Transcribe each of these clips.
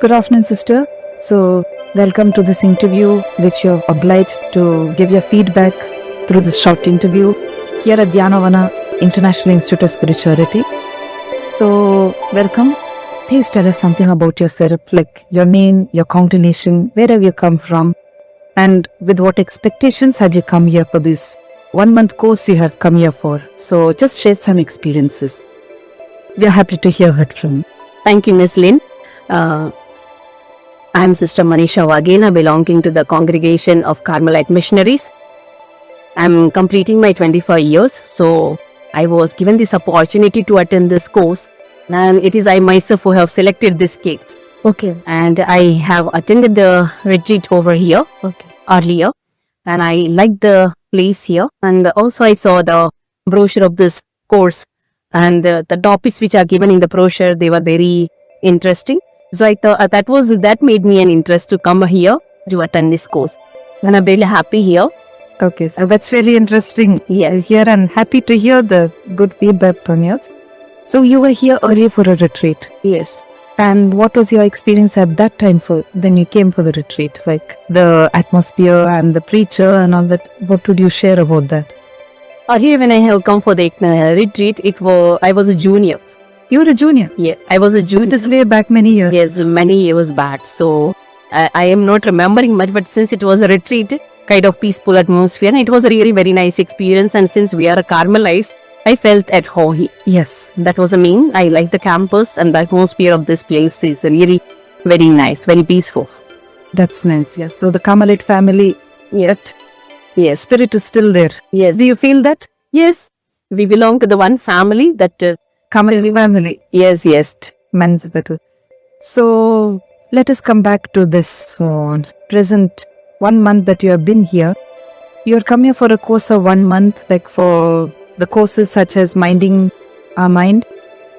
Good afternoon, sister. So, welcome to this interview, which you're obliged to give your feedback through this short interview here at Dhyanavana International Institute of Spirituality. So, welcome. Please tell us something about yourself, like your name, your county-nation, where have you come from, and with what expectations have you come here for this 1 month course you have come here for. So, just share some experiences. We are happy to hear it from you. Thank you, Miss Lynn. I am Sister Manisha Wagena, belonging to the Congregation of Carmelite Missionaries. I am completing my 25 years, so I was given this opportunity to attend this course, and it is I myself who have selected this case. Okay. And I have attended the retreat over here earlier, and I liked the place here. And also I saw the brochure of this course, and the topics which are given in the brochure, they were very interesting. So I thought that made me an interest to come here to attend this course. And I'm really happy here. Okay, so that's very interesting. Yes. Here and happy to hear the good feedback from you. So you were here earlier for a retreat. Yes. And what was your experience at that time for when you came for the retreat? Like the atmosphere and the preacher and all that. What would you share about that? Earlier when I have come for the retreat, I was a junior. You were a junior? Yeah, I was a junior. It is way back many years. Yes, many years back. So I am not remembering much, but since it was a retreat, kind of peaceful atmosphere, and it was a really very nice experience. And since we are a Carmelites, I felt at home here. Yes. That was the main. I like the campus, and the atmosphere of this place is really very nice, very peaceful. That's nice, yes. So the Carmelite family, Yes. Yes. spirit is still there. Yes. Do you feel that? Yes. We belong to the one family that. Carmelite family. Yes. Yes. Man's battle. So let us come back to this present 1 month that you have been here. You are coming here for a course of 1 month, like for the courses such as minding our mind,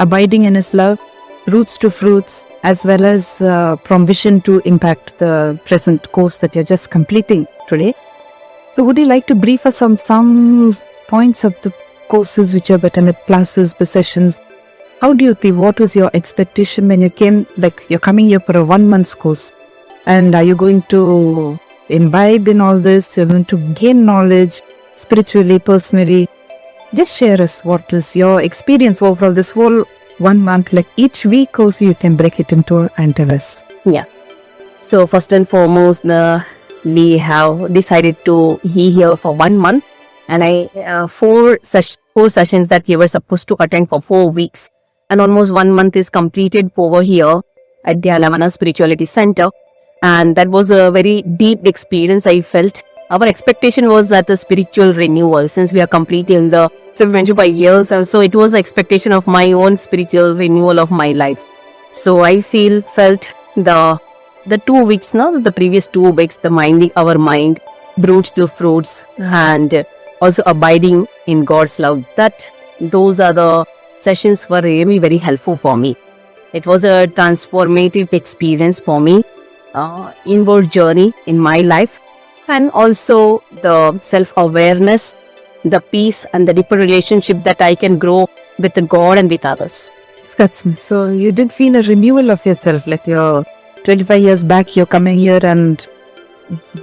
abiding in His love, roots to fruits, as well as from vision to impact, the present course that you're just completing today. So would you like to brief us on some points of the courses which you have attended, classes, the sessions? How do you think, what was your expectation when you came, like you're coming here for a 1 month course, and are you going to imbibe in all this, you're going to gain knowledge spiritually, personally? Just share us what is your experience overall this whole 1 month, like each week also you can break it into and tell us. Yeah. So first and foremost, we have decided to be here for 1 month, and four sessions that we were supposed to attend for 4 weeks, and almost 1 month is completed over here at Dhyanavana Spirituality Center, and that was a very deep experience. I felt our expectation was that the spiritual renewal, since we are completing the 75 years, and so it was the expectation of my own spiritual renewal of my life. So I felt the 2 weeks now, the previous 2 weeks, the minding our mind, roots to fruits, and also abiding in God's love. Those are the sessions were really very helpful for me. It was a transformative experience for me, inward journey in my life, and also the self-awareness, the peace, and the deeper relationship that I can grow with God and with others. That's me. So you did feel a renewal of yourself, like you're 25 years back, you're coming here and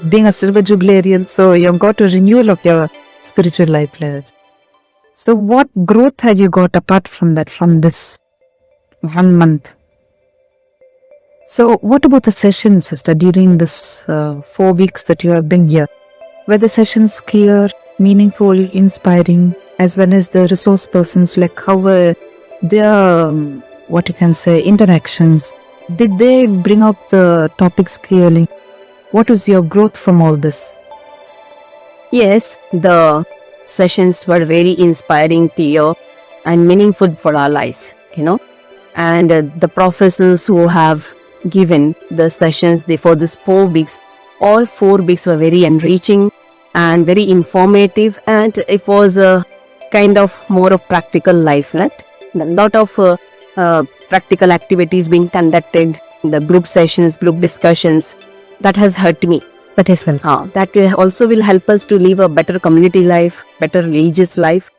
being a silver jubilarian, so you've got a renewal of your spiritual life. So what growth have you got apart from that, from this 1 month? So what about the sessions, sister, during this 4 weeks that you have been here? Were the sessions clear, meaningful, inspiring, as well as the resource persons, like how were their, what you can say, interactions? Did they bring out the topics clearly? What was your growth from all this? Yes, the sessions were very inspiring, clear, and meaningful for our lives, And the professors who have given the sessions for this 4 weeks, all 4 weeks were very enriching and very informative, and it was a kind of more of practical life, right? A lot of practical activities being conducted, the group sessions, group discussions, that has helped me. That is well. That also will help us to live a better community life, better religious life.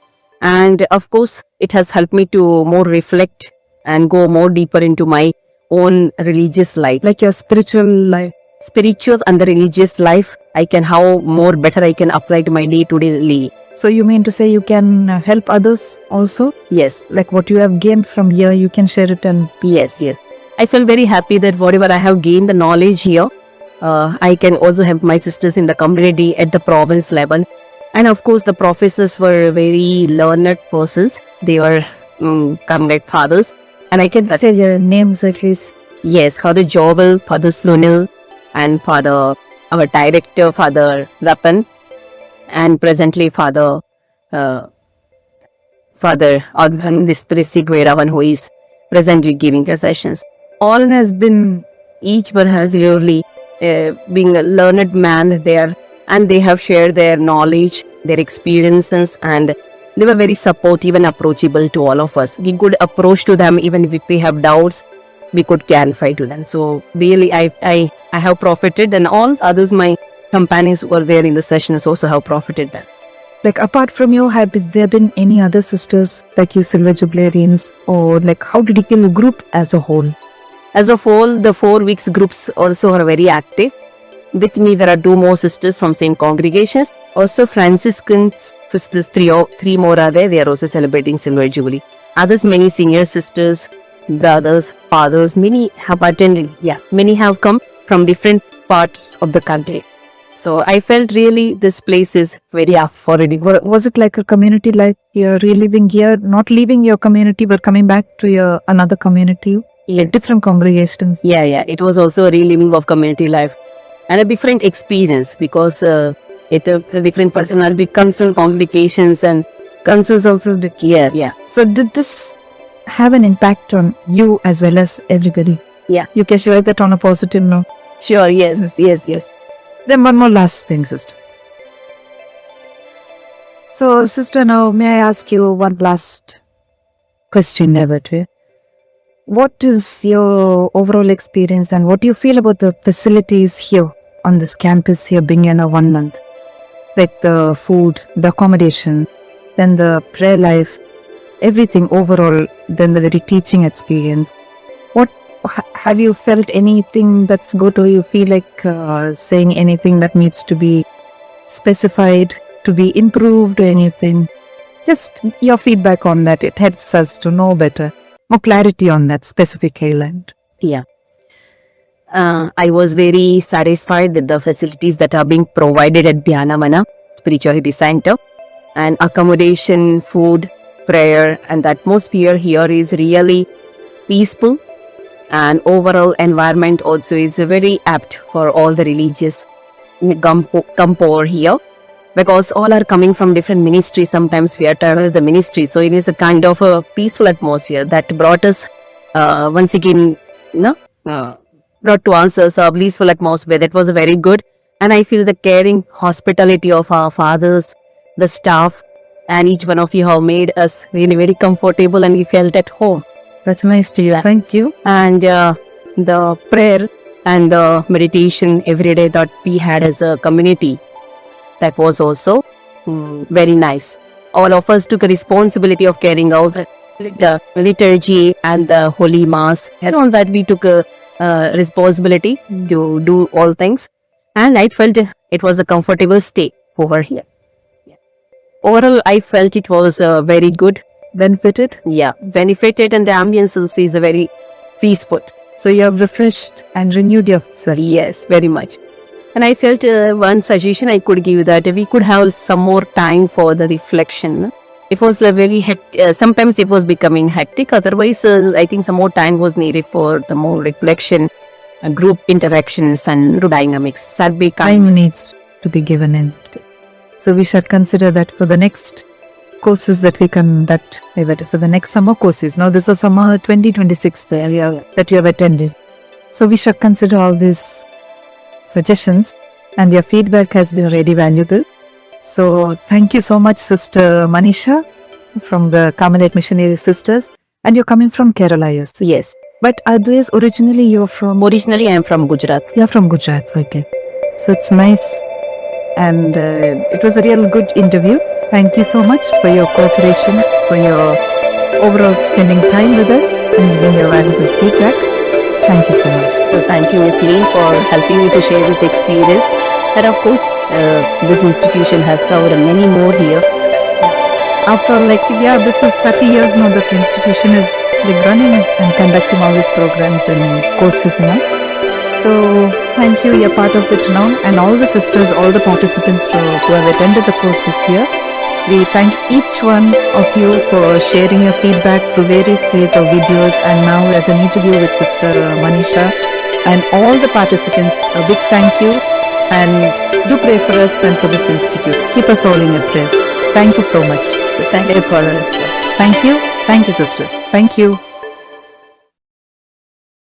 And of course, it has helped me to more reflect and go more deeper into my own religious life. Like your spiritual life. Spiritual and the religious life, I can how more better I can apply to my day-to-day. So you mean to say you can help others also? Yes, Like what you have gained from here, you can share it and yes. I feel very happy that whatever I have gained the knowledge here, I can also help my sisters in the community at the province level. And of course, the professors were very learned persons. They were comrade fathers. And I can say your names at least. yes, Father Jobel, Father Slunil, and Father, our director, Father Rapan, and presently Father Adhan Disprisi Gueravan, who is presently giving the sessions. All has been, each one has really being a learned man there, and they have shared their knowledge, their experiences, and they were very supportive and approachable to all of us. We could approach to them even if we have doubts, we could clarify to them. So really, I have profited, and all others, my companions who were there in the sessions also have profited them. Like apart from you, have there been any other sisters like you, Silver Jubilarians, or like how did you feel the group as a whole? As of whole, the 4 weeks groups also are very active. With me, there are 2 more sisters from same congregations. Also, Franciscans sisters, three more are there. They are also celebrating Silver Jubilee. Others, many senior sisters, brothers, fathers, many have attended. Yeah, many have come from different parts of the country. So I felt really this place is very up for it. Was it like a community, like you're reliving here, not leaving your community, but coming back to your another community? Yeah. Different congregations. Yeah. It was also a reliving of community life and a different experience because a different personality comes from complications and Concerns also the care. yeah. So did this have an impact on you as well as everybody? Yeah. You can share that on a positive note. Sure, yes. Then one more last thing, sister. So, sister, now may I ask you one last question, Nevertwe? What is your overall experience and what do you feel about the facilities here on this campus here being in a 1 month? Like the food, the accommodation, then the prayer life, everything overall, then the very teaching experience. Have you felt anything that's good, or you feel like saying anything that needs to be specified, to be improved or anything? Just your feedback on that. It helps us to know better, more clarity on that specific island. Yeah. I was very satisfied with the facilities that are being provided at Dhyanavana Spirituality Center, and accommodation, food, prayer, and the atmosphere here is really peaceful. And overall environment also is very apt for all the religious come over here, because all are coming from different ministries. Sometimes we are tired of the ministry, so it is a kind of a peaceful atmosphere that brought us once again, brought to us a blissful atmosphere that was very good. And I feel the caring hospitality of our fathers, the staff, and each one of you have made us really very comfortable, and we felt at home. That's nice to you. Thank you. And the prayer and the meditation every day that we had as a community, that was also very nice. All of us took a responsibility of carrying out the liturgy and the holy mass, and all that we took a responsibility to do all things. And I felt it was a comfortable stay over here. Overall, I felt it was very good. Benefited? Yeah, benefited, and the ambience also is very peaceful. So you have refreshed and renewed yourself. Yes, very much. And I felt one suggestion I could give, that we could have some more time for the reflection. It was very sometimes it was becoming hectic. Otherwise, I think some more time was needed for the more reflection, group interactions, and dynamics. Time needs to be given in. So we should consider that for the next courses that we conduct, so the next summer courses. Now this is summer 2026 that you have attended. So we should consider all these suggestions, and your feedback has been really valuable. So thank you so much, Sister Manisha from the Carmelite Missionary Sisters. And you're coming from Kerala, Yes. But otherwise, originally you're from... Originally I am from Gujarat. You're from Gujarat, okay. So it's nice. And it was a real good interview. Thank you so much for your cooperation, for your overall spending time with us and giving your valuable feedback. Thank you so much. So thank you, Ms. Lee, for helping me to share this experience. And of course, this institution has served many more here. After this is 30 years now that the institution is running and conducting all these programs and courses, So thank you, you're part of it now, and all the sisters, all the participants who have attended the courses here. We thank each one of you for sharing your feedback through various ways of videos and now as an interview with Sister Manisha, and all the participants. A big thank you, and do pray for us and for this institute. Keep us all in your prayers. Thank you so much. So thank you for us. Thank you. Thank you, sisters. Thank you.